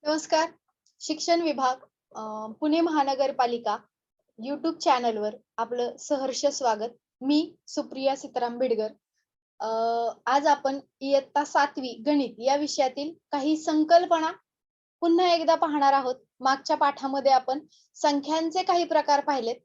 नमस्कार. शिक्षण विभाग पुणे महानगरपालिका YouTube चॅनलवर आपलं सहर्ष स्वागत. मी सुप्रिया सीताराम बिडगर. अ, आज आपण इयत्ता 7वी गणित या विषयातील काही संकल्पना पुन्हा एकदा पाहणार आहोत. मागच्या पाठामध्ये आपण संख्यांचे काही प्रकार पाहिलेत.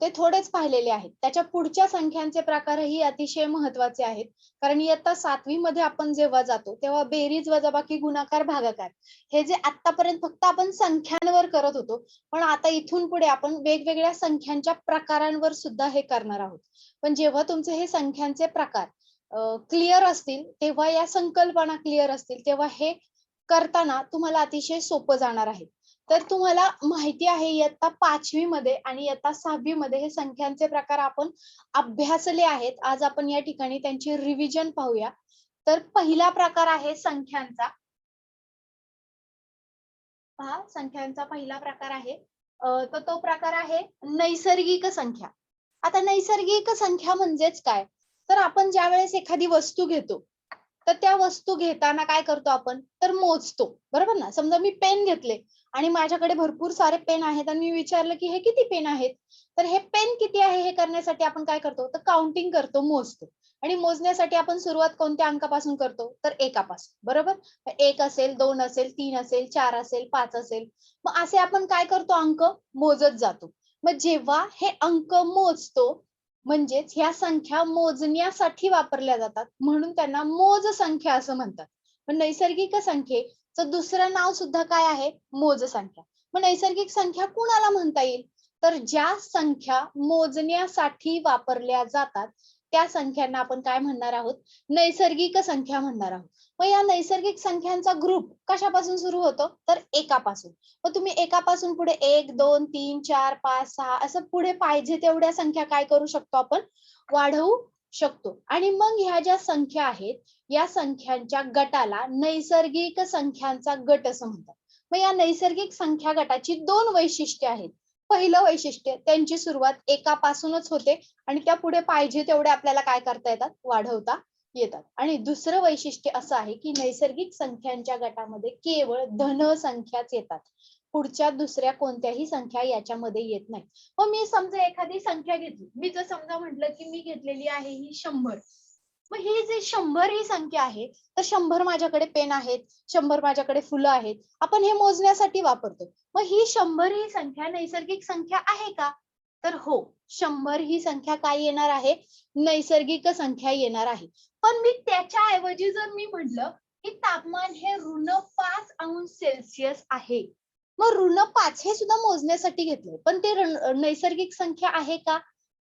ते थोडेच पाहिलेले आहेत. त्याच्या पुढच्या संख्यांचे प्रकारही अतिशय महत्त्वाचे आहेत. कारण इयत्ता 7वी मध्ये आपण जेव्हा जातो, तेव्हा बेरीज, वजाबाकी, गुणाकार, भागाकार हे जे आत्तापर्यंत फक्त आपण संख्यांवर करत होतो, पण आता इथून पुढे आपण वेगवेगळ्या संख्यांच्या प्रकारांवर सुद्धा हे करणार आहोत. पण जेव्हा तुमचे हे संख्यांचे प्रकार क्लिअर असतील, तेव्हा या संकल्पना क्लिअर असतील, तेव्हा हे करताना तुम्हाला अतिशय सोपं जाणार आहे. तर तुम्हाला माहिती आहे इयत्ता 5वी मध्ये आणि इयत्ता 6वी मध्ये हे संख्यांचे प्रकार आपण अभ्यासले आहेत. आज आपण या ठिकाणी त्यांची रिव्हिजन पाहूया. तर पहिला प्रकार आहे संख्यांचा. पहा, संख्यांचा पहिला प्रकार आहे. तर तो प्रकार आहे नैसर्गिक संख्या. आता नैसर्गिक संख्या म्हणजेच काय? तर आपण ज्यावेळेस एखादी वस्तू घेतो, तर त्या वस्तू घेताना काय करतो आपण? तर मोजतो. बरोबर ना? समजा मी पेन घेतले आणि माझ्याकडे भरपूर सारे पेन आहेत आणि मी विचारलं, की "हे किती पेन आहेत?" तर हे पेन किती आहे हे करण्यासाठी आपण काय करतो? तर काउंटिंग करतो, मोजतो. आणि मोजण्यासाठी आपण सुरुवात कोणत्या अंकापासून करतो? तर 1 पासून. बरोबर? 1 असेल, 2 असेल, 3 असेल, 4 असेल, 5 असेल. मग असे आपण काय करतो अंक? मोजत जातो. मग जेव्हा हे अंक मोजतो, म्हणजेच ह्या संख्या मोजण्यासाठी वापरल्या जातात, म्हणून त्यांना मोजसंख्या असं म्हणतात. पण नैसर्गिक संख्येचं दुसरं नाव सुद्धा काय आहे? मोजसंख्या. मग नैसर्गिक संख्या कुणाला म्हणता येईल? तर ज्या संख्या मोजण्यासाठी वापरल्या जातात, त्या संख्यांना आपण काय म्हणणार आहोत? नैसर्गिक संख्या म्हणणार आहोत. मग या नैसर्गिक संख्यांचा ग्रुप कशापासून सुरू होतो? तर 1 पासून. मग तुम्ही 1 पासून पुढे 1, 2, 3, 4, 5, 6 असं पुढे पाहिजे तेवढ्या संख्या काय करू शकतो आपण? वाढवू शकतो. आणि मग ह्या ज्या संख्या आहेत, या संख्यांच्या गटाला नैसर्गिक संख्यांचा गट असं म्हणतात. मग या नैसर्गिक संख्या गटाची 2 वैशिष्ट्ये आहेत. पहिलं वैशिष्ट्य, त्यांची सुरुवात 1 पासूनच होते आणि त्यापुढे पाहिजे तेवढे आपल्याला काय करता येतात? वाढवता येतात. आणि दुसरं वैशिष्ट्य असं आहे, की नैसर्गिक संख्यांच्या गटामध्ये केवळ धन संख्याच येतात. पुढच्या दुसऱ्या कोणत्याही संख्या याच्यामध्ये येत नाही. मग मी समजा एखादी संख्या घेतली. मी जर समजा म्हटलं, की मी घेतलेली आहे ही 100. मग ही जी 100 ही संख्या आहे, तर 100 माझ्याकडे पेन आहेत, 100 माझ्याकडे फुलं आहेत. आपण हे मोजण्यासाठी वापरतो. मग ही 100 ही संख्या नैसर्गिक संख्या आहे का? तर हो, 100 ही संख्या काय येणार आहे? नैसर्गिक संख्या येणार आहे. पण मी त्याच्याऐवजी जर मी म्हटलं, की तापमान हे -5°C आहे. मग -5 हे सुद्धा मोजण्यासाठी घेतलंय. पण ते नैसर्गिक संख्या आहे का?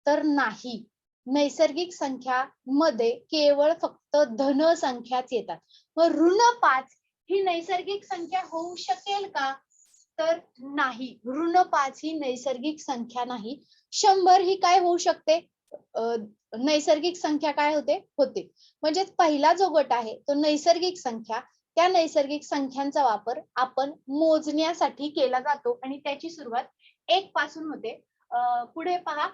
तर नाही. नैसर्गिक संख्यामध्ये केवळ फक्त धन संख्याच येतात. मग -5 ही नैसर्गिक संख्या होऊ शकेल का? तर नाही. -5 ही नैसर्गिक संख्या नाही. 100 ही काय होऊ शकते? अ, नैसर्गिक संख्या काय होते? होते. म्हणजे पहिला जो गट आहे तो नैसर्गिक संख्या. त्या नैसर्गिक संख्यांचा वापर आपण मोजण्यासाठी केला जातो आणि त्याची सुरुवात 1 पासून होते. पुढे पहा,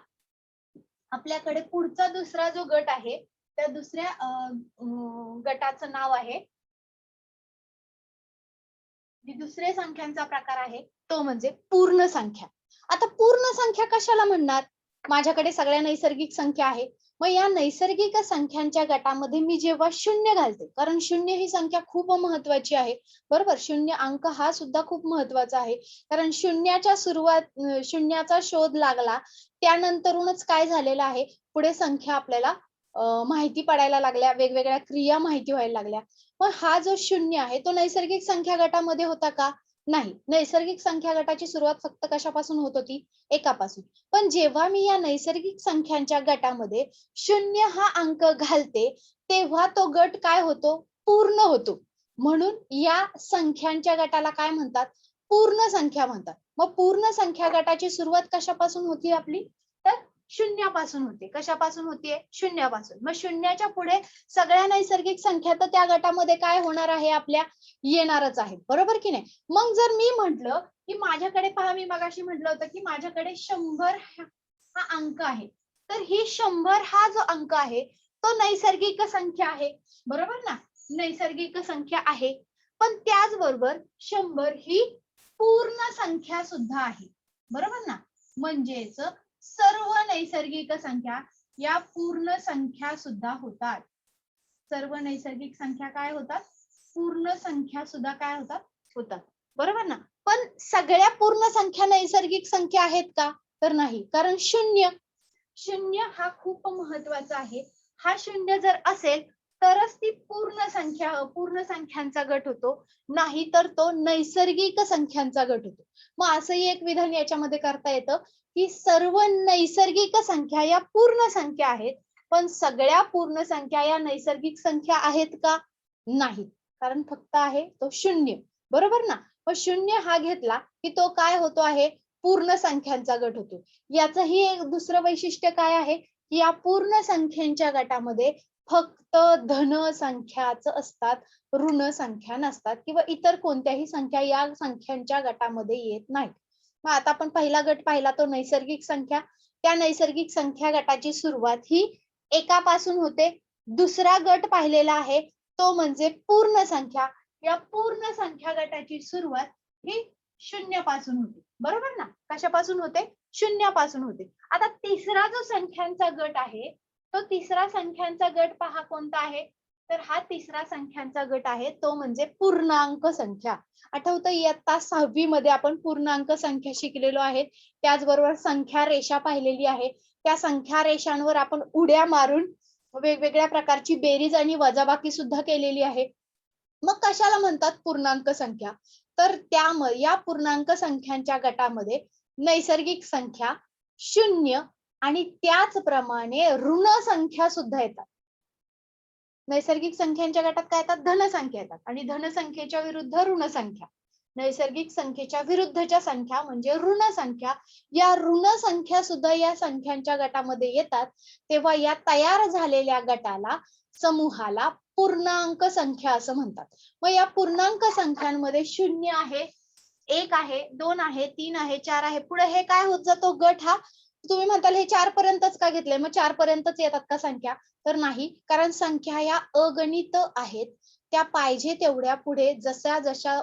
आपल्याकडे पुढचा दुसरा जो गट आहे, त्या दुसऱ्या गटाचं नाव आहे, जी दुसरे संख्यांचा प्रकार आहे, तो म्हणजे पूर्ण संख्या. आता पूर्ण संख्या कशाला म्हणणार? माझ्याकडे सगळ्या नैसर्गिक संख्या आहे. मग या नैसर्गिक संख्यांच्या गटामध्ये मी जेव्हा 0 घालते, कारण 0 ही संख्या खूप महत्त्वाची आहे. बरोबर? 0 अंक हा सुद्धा खूप महत्त्वाचा आहे. कारण शून्याचा शोध लागला, त्यानंतरूनच काय झालेलं आहे, पुढे संख्या आपल्याला माहिती पडायला लागल्या, वेगवेगळ्या क्रिया माहिती व्हायला लागल्या. मग हा जो 0 आहे तो नैसर्गिक संख्या गटामध्ये होता का? नाही. नैसर्गिक संख्या गटाची सुरुवात फक्त कशापासून होत होती? 1 पासून. पण जेव्हा मी या नैसर्गिक संख्यांच्या गटामध्ये 0 हा अंक घालते, तेव्हा तो गट काय होतो? पूर्ण होतो. म्हणून या संख्यांच्या गटाला काय म्हणतात? पूर्ण संख्या म्हणतात. मग पूर्ण संख्या गटाची सुरुवात कशापासून होती आपली? तर 0 पासून होते. कशापासून होतीये? 0 पासून. मग 0च्या पुढे सगळ्या नैसर्गिक संख्या तर त्या गटामध्ये काय होणार आहे आपल्या? येणारच आहेत. बरोबर की नाही? मग जर मी म्हटलं, की माझ्याकडे पहा, मी मगाशी म्हटलं होतं, की माझ्याकडे 100 हा अंक आहे. तर ही 100 हा जो अंक आहे, तो नैसर्गिक संख्या आहे. बरोबर ना? नैसर्गिक संख्या आहे. पण त्याचबरोबर 100 ही पूर्ण संख्या सुद्धा आहे, बरोबर ना. म्हणजेच सर्व नैसर्गिक संख्या या पूर्ण संख्या सुद्धा होतात. सर्व नैसर्गिक संख्या काय होतात, पूर्ण संख्या सुद्धा काय होतात, बरोबर ना. पण सगळ्या पूर्ण संख्या नैसर्गिक संख्या आहेत का, तर नाही. कारण शून्य हा खूप महत्वाचा आहे. हा शून्य जर असेल तरच ती पूर्ण संख्यांचा गट होतो, नाही तर तो नैसर्गिक संख्यांचा गट होतो. मग असंही एक विधान याच्यामध्ये करता येतं की सर्व नैसर्गिक संख्या या पूर्ण संख्या आहेत, पण सगळ्या पूर्ण संख्या या नैसर्गिक संख्या आहेत का, नाही. कारण फक्त आहे तो शून्य, बरोबर ना. मग शून्य हा घेतला की तो काय होतो आहे, पूर्ण संख्यांचा गट होतो. याचंही एक दुसरं वैशिष्ट्य काय आहे की या पूर्ण संख्यांच्या गटामध्ये फक्त धन संख्याच असतात, ऋण संख्या नसतात किंवा इतर कोणत्याही संख्या या संख्यांच्या गटामध्ये येत नाहीत. मग आता आपण पहिला गट पाहिला तो नैसर्गिक संख्या. त्या नैसर्गिक संख्या गटाची सुरुवात ही एकापासून होते. दुसरा गट पाहिलेला आहे तो म्हणजे पूर्ण संख्या. या पूर्ण संख्या गटाची सुरुवात ही शून्यापासून होते, बरोबर ना. कशापासून होते, शून्यापासून होते. आता तिसरा जो संख्यांचा गट आहे तो तिसरा संख्यांचा गट पहा कोणता आहे, तर हा तिसरा संख्यांचा गट आहे तो म्हणजे पूर्णांक संख्या. आठवतं इयत्ता 6वी मध्ये आपण पूर्णांक संख्या शिकलेलो आहे. त्याचबरोबर संख्या रेषा पाहिलेली आहे. त्या संख्या रेषांवर आपण उड्या मारून वेगवेगळ्या प्रकारची बेरीज आणि वजाबाकी सुद्धा केलेली आहे. मग कशाला म्हणतात पूर्णांक संख्या, तर त्यामुळे या पूर्णांक संख्यांच्या गटामध्ये नैसर्गिक संख्या, शून्य आणि त्याचप्रमाणे ऋण संख्या सुद्धा येतात. नैसर्गिक संख्यांच्या गटात काय येतात, धनसंख्या येतात आणि धनसंख्येच्या विरुद्ध ऋण संख्या. नैसर्गिक संख्येच्या विरुद्धच्या संख्या म्हणजे ऋण संख्या. या ऋण संख्या सुद्धा या संख्यांच्या गटामध्ये येतात. तेव्हा या तयार झालेल्या गटाला, समूहाला पूर्णांक संख्या असं म्हणतात. मग या पूर्णांक संख्यांमध्ये 0 आहे, 1 आहे, 2 आहे, 3 आहे, 4 आहे. पुढे हे काय होत जातो गट हा. तुम्ही म्हणताल हे 4 पर्यंतच का घेतलंय, मग 4 पर्यंतच येतात का संख्या, तर नाही. कारण संख्या या अगणित आहेत. त्या पाहिजे तेवढ्या पुढे जशा जशा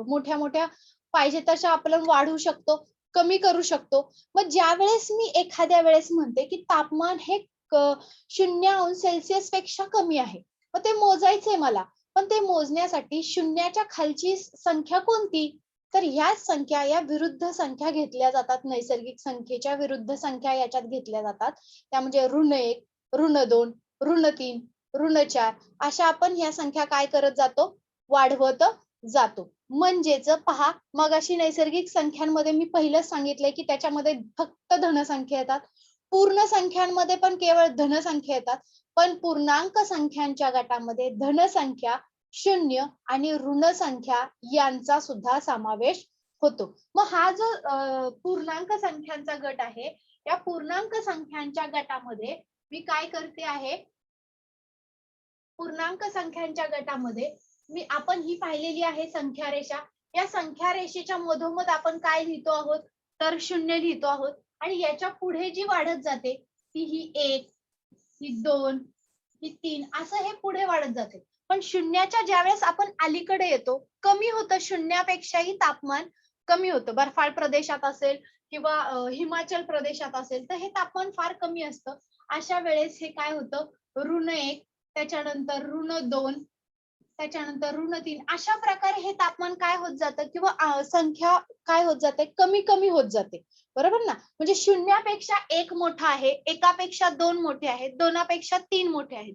मोठ्या मोठ्या पाहिजे तशा आपण वाढवू शकतो, कमी करू शकतो. मग ज्या वेळेस मी एखाद्या वेळेस म्हणते की तापमान हे 0°C पेक्षा कमी आहे, मग ते मोजायचंय मला, पण ते मोजण्यासाठी शून्याच्या खालची संख्या कोणती, तर ह्या संख्या या विरुद्ध संख्या घेतल्या जातात. नैसर्गिक संख्येच्या विरुद्ध संख्या याच्यात घेतल्या जातात. त्या म्हणजे ऋण 1, ऋण 2, ऋण 3, ऋण 4 अशा आपण ह्या संख्या काय करत जातो, वाढवत जातो. म्हणजेच पहा, मगाशी नैसर्गिक संख्यांमध्ये मी पहिलंच सांगितलंय की त्याच्यामध्ये फक्त धनसंख्या येतात. पूर्ण संख्यांमध्ये पण केवळ धनसंख्या येतात. पण पूर्णांक संख्यांच्या गटामध्ये धनसंख्या, शून्य आणि ऋण संख्या यांचा सुद्धा समावेश होतो. मग हा जो पूर्णांक संख्यांचा गट आहे, या पूर्णांक संख्यांच्या गटामध्ये मी काय करते आहे, पूर्णांक संख्यांच्या गटामध्ये आपण ही पाहिलेली आहे संख्या रेषा. या संख्या रेषेच्या मधोमध आपण काय लिहितो आहोत, तर 0 लिहितो आहोत. आणि याच्या पुढे जी वाढत जाते ती ही 1, ही 2, ही 3 असं हे पुढे वाढत जाते. पण शून्याच्या ज्यावेळेस आपण अलीकडे येतो, कमी होतं, शून्यापेक्षाही तापमान कमी होतं. बर्फाळ प्रदेशात असेल किंवा हिमाचल प्रदेशात असेल तर हे तापमान फार कमी असतं. अशा वेळेस हे काय होतं, ऋण 1, त्याच्यानंतर ऋण 2, त्याच्यानंतर ऋण 3 अशा प्रकारे हे तापमान काय होत जातं किंवा संख्या काय होत जाते, कमी कमी होत जाते, बरोबर ना. म्हणजे शून्यापेक्षा 1 मोठा आहे, एकापेक्षा 2 मोठे आहेत, 2पेक्षा 3 मोठे आहेत.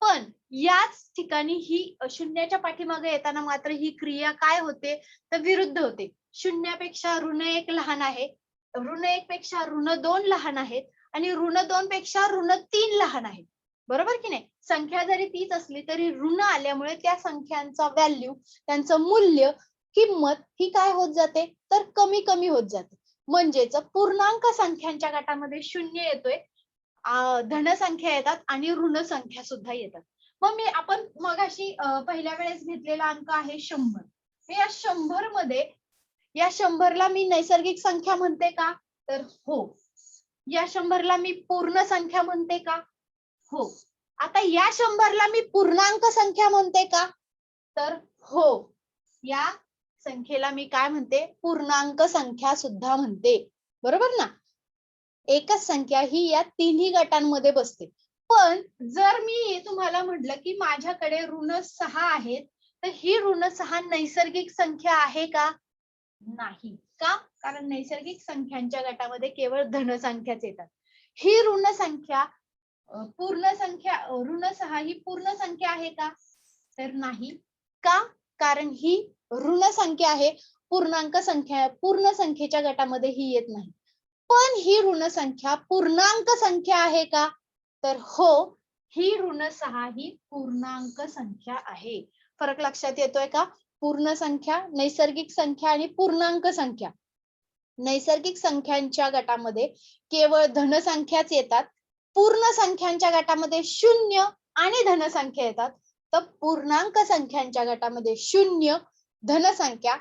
पण याच ठिकाणी ही शून्याच्या पाठीमागे येताना मात्र ही क्रिया काय होते, तर विरुद्ध होते. शून्यापेक्षा ऋण 1 लहान आहे, ऋण 1 पेक्षा ऋण 2 लहान आहेत आणि ऋण 2 पेक्षा ऋण 3 लहान आहे, बरोबर की नाही. संख्या जरी तीच असली तरी ऋण आल्यामुळे त्या संख्यांचा व्हॅल्यू, त्यांचं मूल्य, किंमत ही काय होत जाते, तर कमी कमी होत जाते. म्हणजेच पूर्णांक संख्यांच्या गटामध्ये 0 येतोय, धनसंख्या येतात आणि ऋण संख्या सुद्धा येतात. मग आपण मगाशी पहिल्या वेळेस घेतलेला अंक आहे 100. या 100 मध्ये या 100ला मी नैसर्गिक संख्या म्हणते का, तर हो. या 100ला मी पूर्ण संख्या म्हणते का, हो. आता या 100ला मी पूर्णांक संख्या म्हणते का, तर हो, या संख्येला मी काय म्हणते, पूर्णांक संख्या सुद्धा म्हणते. बरोबर ना? एकच संख्या ही या तिन्ही गटांमध्ये बसते. पण जर मी तुम्हाला म्हटलं, की माझ्याकडे ऋण 6 आहेत, तर ही ऋण 6 नैसर्गिक संख्या आहे का? नाही. का? कारण नैसर्गिक संख्यांच्या गटामध्ये केवळ धनसंख्याच येतात. ही ऋण संख्या पूर्ण संख्या ऋण 6 ही पूर्ण संख्या आहे का? तर नाही. का? कारण ही ऋण संख्या आहे. पूर्ण संख्येच्या गटामध्ये ही येत नाही. पण ही ऋण संख्या पूर्णांक संख्या आहे का? तर हो, ही ऋण 6 ही पूर्णांक संख्या आहे. फरक लक्षात येतोय का? पूर्ण संख्या, नैसर्गिक संख्या आणि पूर्णांक संख्या. नैसर्गिक संख्यांच्या गटामध्ये केवळ धनसंख्याच येतात. पूर्ण संख्यांच्या गटामध्ये शून्य आणि धनसंख्या येतात. तर पूर्णांक संख्यांच्या गटामध्ये शून्य, धनसंख्या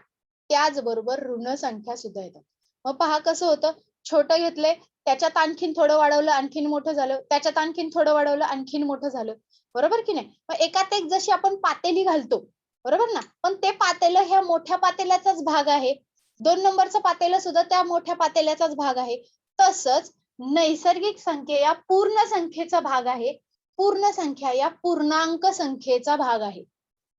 त्याचबरोबर ऋण संख्या सुद्धा येतात. मग पहा कसं होतं, छोटं घेतलंय, त्याच्यात आणखीन थोडं वाढवलं, आणखीन मोठं झालं, त्याच्यात आणखीन थोडं वाढवलं, आणखीन मोठं झालं. बरोबर की नाही? मग एकात एक जशी आपण पातेली घालतो, बरोबर ना? पण ते पातेलं ह्या मोठ्या पातेल्याचाच भाग आहे. 2 नंबरचं पातेलं सुद्धा त्या मोठ्या पातेल्याचाच भाग आहे. तसंच नैसर्गिक संख्या या पूर्ण संख्येचा भाग आहे. पूर्ण संख्या या पूर्णांक संख्येचा भाग आहे.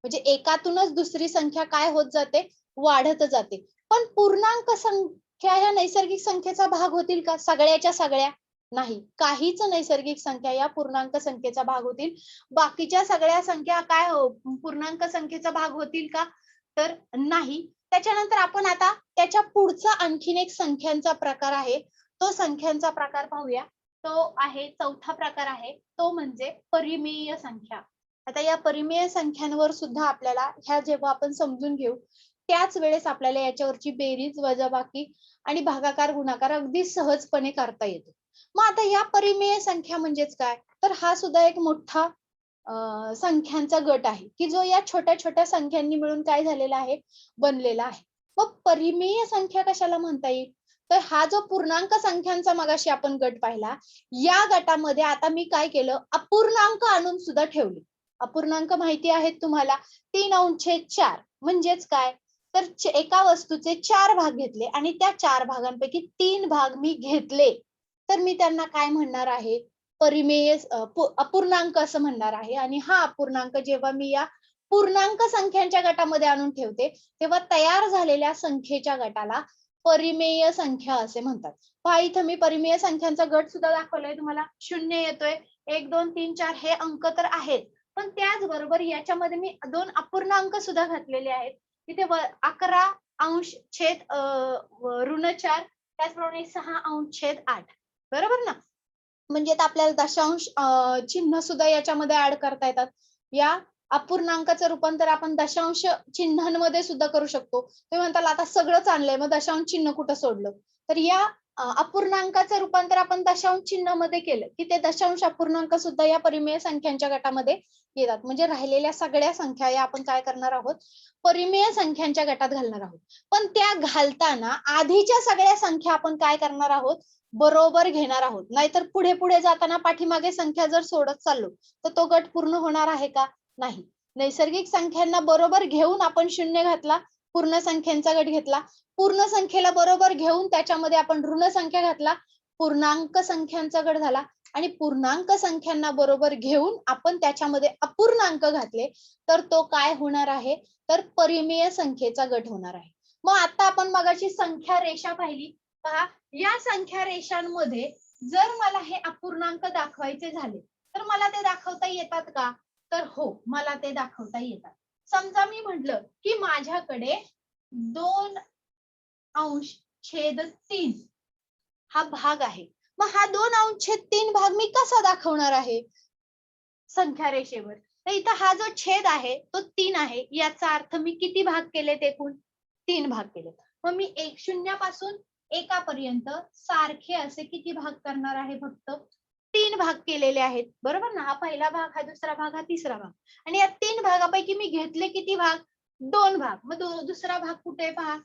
म्हणजे एकातूनच दुसरी संख्या काय होत जाते? वाढत जाते. पण पूर्णांक संख्या या नैसर्गिक संख्येचा भाग होतील का? सगळ्याच्या सगळ्या? नाही. काहीच नैसर्गिक संख्या या पूर्णांक संख्येचा भाग होतील. बाकीच्या सगळ्या संख्या काय पूर्णांक संख्येचा भाग होतील का? तर नाही. त्याच्यानंतर आपण आता त्याच्या पुढचा आणखीन एक संख्यांचा प्रकार आहे. तो संख्यांचा प्रकार पाहूया. तो आहे चौथा प्रकार आहे. तो म्हणजे परिमेय संख्या. आता या परिमेय संख्यांवर सुद्धा आपल्याला ह्या जेव्हा आपण समजून घेऊ, त्याच वेळेस आपल्याला याच्यावरची बेरीज, वजाबाकी आणि भागाकार, गुणाकार अगदी सहजपणे करता येतो. मग आता या परिमेय संख्या म्हणजेच काय? तर हा सुद्धा एक मोठा संख्यांचा गट आहे, की जो या छोट्या-छोट्या संख्यांनी मिळून काय झालेला आहे? बनलेला आहे. मग परिमेय संख्या कशाला म्हणता येईल? तर हा जो पूर्णांक संख्यांचा मगाशी आपण गट पाहिला, या गटामध्ये आता मी काय केलं? अपूर्णांक आणून सुद्धा ठेवले. अपूर्णांक माहिती आहेत तुम्हाला? 3/4 म्हणजेच काय? तर एका वस्तूचे 4 भाग घेतले आणि त्या 4 भागांपैकी 3 भाग मी घेतले. तर मी त्यांना काय म्हणणार आहे? परिमेय अपूर्णांक असं म्हणणार आहे आणि हा अपूर्णांक जेव्हा मी या पूर्णांक संख्यांच्या गटामध्ये आणून ठेवते, तेव्हा तयार झालेल्या संख्येच्या गटाला परिमेय संख्या असे म्हणतात. पहा इथं मी परिमेय संख्यांचा गट सुद्धा दाखवलाय तुम्हाला. 0 येतोय, 1, 2, 3, 4 हे अंक तर आहेत. पण त्याचबरोबर याच्यामध्ये मी 2 अपूर्णांक सुद्धा घातलेले आहेत. तिथे 11/छेद ऋण 4 त्याचप्रमाणे 6/8 बरोबर ना? म्हणजे आपल्याला दशांश चिन्ह सुद्धा याच्यामध्ये ऍड करता येतात. या अपूर्णांकाचं रूपांतर आपण दशांश चिन्हांमध्ये सुद्धा करू शकतो. तुम्ही म्हणताल आता सगळंच आणलंय, मग दशांश चिन्ह कुठं सोडलं? तर या अपूर्णांकाचं रूपांतर आपण दशांश चिन्हामध्ये केलं, की ते दशांश अपूर्णांक सुद्धा या परिमेय संख्यांच्या गटामध्ये येतात. म्हणजे राहिलेल्या सगळ्या संख्या या आपण काय करणार आहोत? परिमेय संख्यांच्या गटात घालणार आहोत. पण त्या घालताना आधीच्या सगळ्या संख्या आपण काय करणार आहोत? बरोबर घेणार आहोत. नाहीतर पुढे-पुढे जाताना पाठीमागे संख्या जर सोडत चाललो, तर तो गट पूर्ण होणार आहे का? नाही. नैसर्गिक संख्यांना बरोबर घेऊन आपण 0 घातला, पूर्ण संख्यांचा गट घेतला. पूर्ण संख्येला बरोबर घेऊन त्याच्यामध्ये आपण ऋण संख्या घातला, पूर्णांक संख्यांचा गट झाला आणि पूर्णांक संख्यांना बरोबर घेऊन आपण त्याच्यामध्ये अपूर्णांक घातले, तर तो काय होणार आहे? तर परिमेय संख्येचा गट होणार आहे. मग आता आपण मगाशी संख्या रेषा पाहिली. पहा, या संख्या रेषांमध्ये जर मला हे अपूर्णांक दाखवायचे झाले, तर मला ते दाखवता येतात का? तर हो, मला ते दाखवता येतात. समजा मी म्हटलं, की माझ्याकडे 2/3 हा भाग आहे. मग हा 2/3 भाग मी कसा दाखवणार आहे? संख्या रेषेवर. तर इथं हा जो छेद आहे, तो 3 आहे. याचा अर्थ मी किती भाग केलेत एकूण? 3 भाग केलेत. मग मी 0 पासून 1 पर्यंत सारखे असे किती भाग करणार आहे फक्त? 3 भाग केलेले आहेत. बरोबर ना? हा पहिला भाग, हा दुसरा भाग, हा तिसरा भाग. आणि या 3 भागापैकी मी घेतले किती भाग? 2 भाग. मग दुसरा भाग कुठे आहे पहा?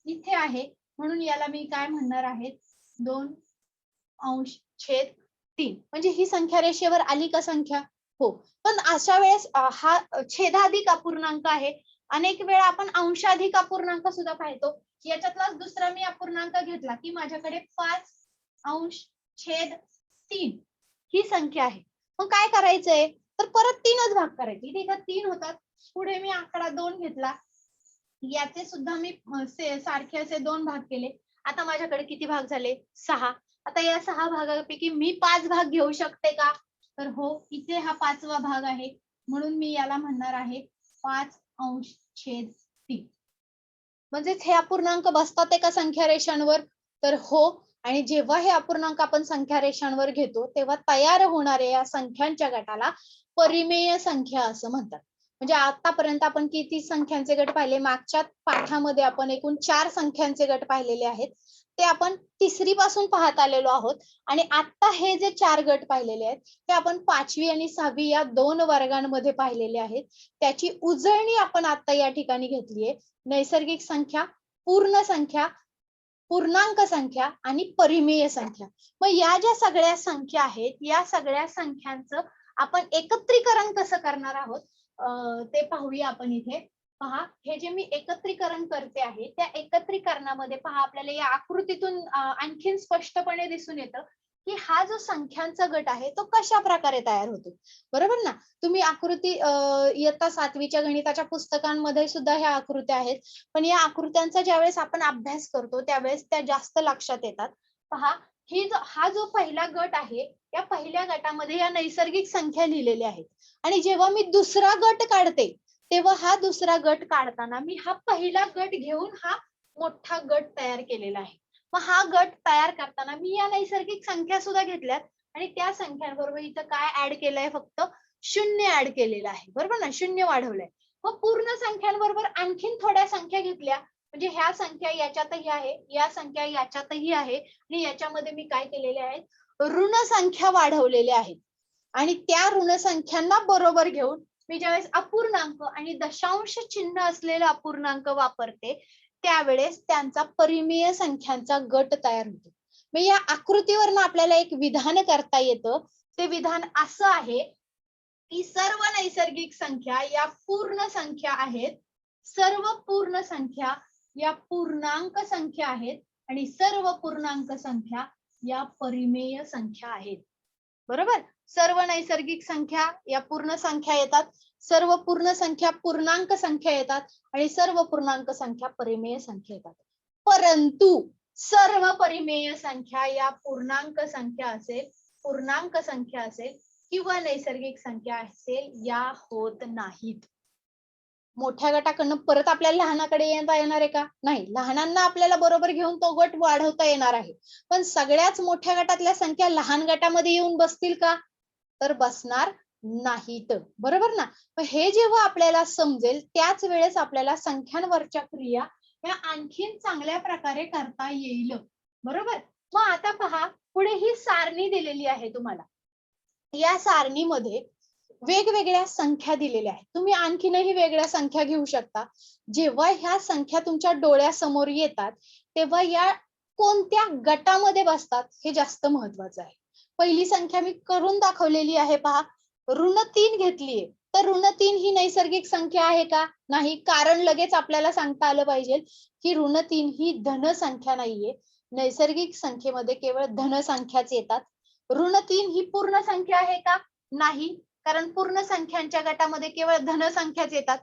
इथे आहे. म्हणून याला मी काय म्हणणार आहे? 2/3 म्हणजे ही संख्या रेषेवर आली का संख्या? हो. पण अशा वेळेस हा छेदाधिक अपूर्णांक आहे. अनेक वेळा आपण अंशाधिक अपूर्णांक सुद्धा पाहतो. याच्यातलाच दुसरा मी अपूर्णांक घेतला की माझ्याकडे 5/3 ही संख्या आहे. मग काय करायचंय, तर परत 3च भाग करायचे. इथे 3 होतात. पुढे मी आकडा 2 घेतला, याचे सुद्धा मी सारखे असे 2 भाग केले. आता माझ्याकडे किती भाग झाले, 6. आता या 6 भागापैकी मी 5 भाग घेऊ शकते का, तर हो, इथे हा 5वा भाग आहे, म्हणून मी याला म्हणणार आहे 5/3. म्हणजेच हे अपूर्णांक बसतात एका संख्या रेषांवर, तर हो. आणि जेव्हा हे अपूर्णांक आपण संख्या रेषांवर घेतो तेव्हा तयार होणाऱ्या या संख्यांच्या गटाला परिमेय संख्या असं म्हणतात. म्हणजे आतापर्यंत आपण किती संख्यांचे गट पाहिले, मागच्या पाठामध्ये आपण एकूण 4 संख्यांचे गट पाहिलेले आहेत. ते आपण 3री पासून पाहत आलेलो आहोत. आणि आता हे जे 4 गट पाहिलेले आहेत ते आपण 5वी आणि 6वी या 2 वर्गांमध्ये पाहिलेले आहेत. त्याची उजळणी आपण आता या ठिकाणी घेतलीये. नैसर्गिक संख्या, पूर्ण संख्या, पूर्णांक संख्या आणि परिमेय संख्या. मग या ज्या सगळ्या संख्या आहेत, या सगळ्या संख्यांचं आपण एकत्रीकरण कसं करणार आहोत ते पाहूया आपण इथे. पहा, हे जे मी एकत्रीकरण करते आहे त्या एकत्रीकरणामध्ये पहा आपल्याला या आकृतीतून आणखीन स्पष्टपणे दिसून येतं की हा जो संख्यांचा गट आहे तो कशा प्रकारे तयार होतो. बरोबर ना. तुम्ही आकृती इयत्ता 7वीच्या गणिताच्या पुस्तकांमध्ये सुद्धा ह्या आकृत्या आहेत. पण या आकृत्यांचा ज्यावेळेस आपण अभ्यास करतो त्यावेळेस त्या जास्त लक्षात येतात. पहा, हा जो पहिला गट आहे, या पहिल्या गटामध्ये या नैसर्गिक संख्या लिहिलेल्या आहेत. आणि जेव्हा मी दुसरा गट काढते तेव्हा हा दुसरा गट काढताना मी हा पहिला गट घेऊन हा मोठा गट तयार केलेला आहे. मग हा गट तयार करताना मी या नैसर्गिक संख्या सुद्धा घेतल्यात आणि त्या संख्यांबरोबर इथं काय ऍड केलंय, फक्त 0 ऍड केलेलं आहे. बरोबर ना, 0 वाढवलंय. मग पूर्ण संख्यांबरोबर आणखीन थोड्या संख्या घेतल्या, म्हणजे ह्या संख्या याच्यातही आहे, या संख्या याच्यातही आहे आणि याच्यामध्ये मी काय केलेले आहेत, ऋण संख्या वाढवलेल्या आहेत. आणि त्या ऋण संख्यांना बरोबर घेऊन मी ज्यावेळेस अपूर्णांक आणि दशांश चिन्ह असलेला अपूर्णांक वापरते त्यावेळेस त्यांचा परिमेय संख्यांचा गट तयार होतो. मग या आकृतीवरनं आपल्याला एक विधान करता येतं. ते विधान असं आहे की सर्व नैसर्गिक संख्या या पूर्ण संख्या आहेत, सर्व पूर्ण संख्या या पूर्णांक संख्या आहेत आणि सर्व पूर्णांक संख्या या परिमेय संख्या आहेत. बरोबर. सर्व नैसर्गिक संख्या या पूर्ण संख्या येतात, सर्व पूर्ण संख्या पूर्णांक संख्या येतात आणि सर्व पूर्णांक संख्या परिमेय संख्या येतात. परंतु सर्व परिमेय संख्या या पूर्णांक संख्या असेल, पूर्णांक संख्या असेल किंवा नैसर्गिक संख्या असेल या होत नाहीत. मोठ्या गटाकडनं परत आपल्याला लहानाकडे येता येणार आहे का, नाही. लहानांना आपल्याला बरोबर घेऊन तो गट वाढवता येणार आहे. पण सगळ्याच मोठ्या गटातल्या संख्या लहान गटामध्ये येऊन बसतील का, तर बसणार नाहीत. बरोबर ना. मग हे जेव्हा आपल्याला समजेल त्याच वेळेस आपल्याला संख्यांवरच्या क्रिया या आणखीन चांगल्या प्रकारे करता येईल. बरोबर. मग आता पहा, पुढे ही सारणी दिलेली आहे तुम्हाला. या सारणीमध्ये वेगवेगळ्या संख्या दिलेल्या आहेत. तुम्ही आणखीनही वेगळ्या संख्या घेऊ शकता. जेव्हा ह्या संख्या तुमच्या डोळ्यासमोर येतात तेव्हा या कोणत्या गटामध्ये बसतात हे जास्त महत्वाचं आहे. पहिली संख्या मी करून दाखवलेली आहे पहा, ऋण 3 घेतलीये, तर ऋण 3 ही नैसर्गिक संख्या आहे का, नाही. कारण लगेच आपल्याला सांगता आलं पाहिजे की ऋण 3 ही धन संख्या नाहीये. नैसर्गिक संख्येमध्ये केवळ धन संख्याच येतात. ऋण 3 ही पूर्ण संख्या आहे का, नाही. कारण पूर्ण संख्यांच्या गटामध्ये केवळ धन संख्याच येतात.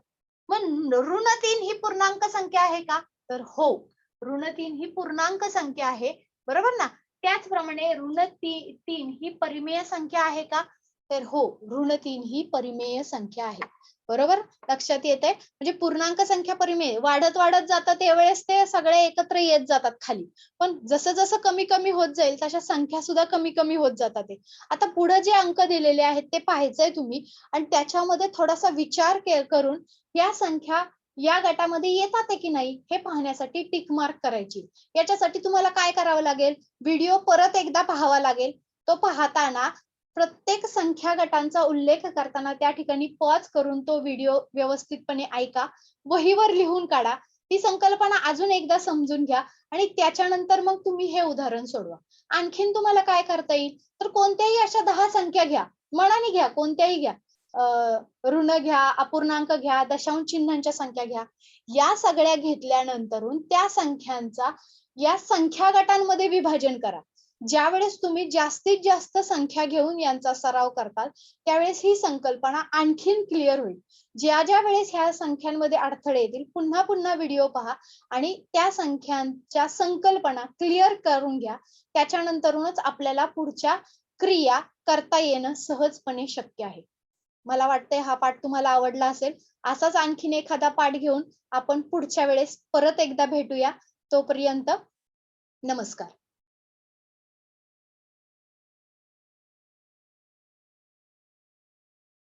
मग ऋण 3 ही पूर्णांक संख्या आहे का, तर हो, ऋण 3 ही पूर्णांक संख्या आहे. बरोबर ना. त्याचप्रमाणे ऋण 3 ही परिमेय संख्या आहे का, तर हो, ऋण 3 ही परिमेय संख्या आहे. बरोबर. लक्षात येते. म्हणजे पूर्णांक संख्या परिमेय वाढत वाढत जातात त्यावेळेस ते सगळे एकत्र येत जातात खाली. पण जसं जसं कमी कमी होत जाईल तशा संख्या सुद्धा कमी कमी होत जातात. आता पुढे जे अंक दिलेले आहेत ते पाहायचंय तुम्ही आणि त्याच्यामध्ये थोडासा विचार करून या संख्या या गटामध्ये येतात की नाही हे पाहण्यासाठी टिक मार्क करायची. याच्यासाठी तुम्हाला काय करावं लागेल, व्हिडिओ परत एकदा पाहावा लागेल. तो पाहताना प्रत्येक संख्या गटांचा उल्लेख करताना त्या ठिकाणी पॉज करून तो व्हिडिओ व्यवस्थितपणे ऐका, वहीवर लिहून काढा, ही संकल्पना अजून एकदा समजून घ्या आणि त्याच्यानंतर मग तुम्ही हे उदाहरण सोडवा. आणखीन तुम्हाला काय करता येईल, तर कोणत्याही अशा 10 संख्या घ्या, मनाने घ्या, कोणत्याही घ्या. ऋण घ्या, अपूर्णांक घ्या, दशांश चिन्हांच्या संख्या घ्या. या सगळ्या घेतल्यानंतरून त्या संख्यांचा या संख्या गटांमध्ये विभाजन करा. ज्यावेळेस तुम्ही जास्तीत जास्त संख्या घेऊन यांचा सराव करताल त्यावेळेस ही संकल्पना आणखीन क्लिअर होईल. ज्या वेळेस ह्या संख्यांमध्ये अडथळे येतील पुन्हा पुन्हा व्हिडिओ पहा आणि त्या संख्यांच्या संकल्पना क्लिअर करून घ्या. त्याच्यानंतरूनच आपल्याला पुढच्या क्रिया करता येणं सहजपणे शक्य आहे. मला वाटतंय हा पाठ तुम्हाला आवडला असेल. असाच आणखीन एखादा पाठ घेऊन आपण पुढच्या वेळेस परत एकदा भेटूया. तोपर्यंत नमस्कार.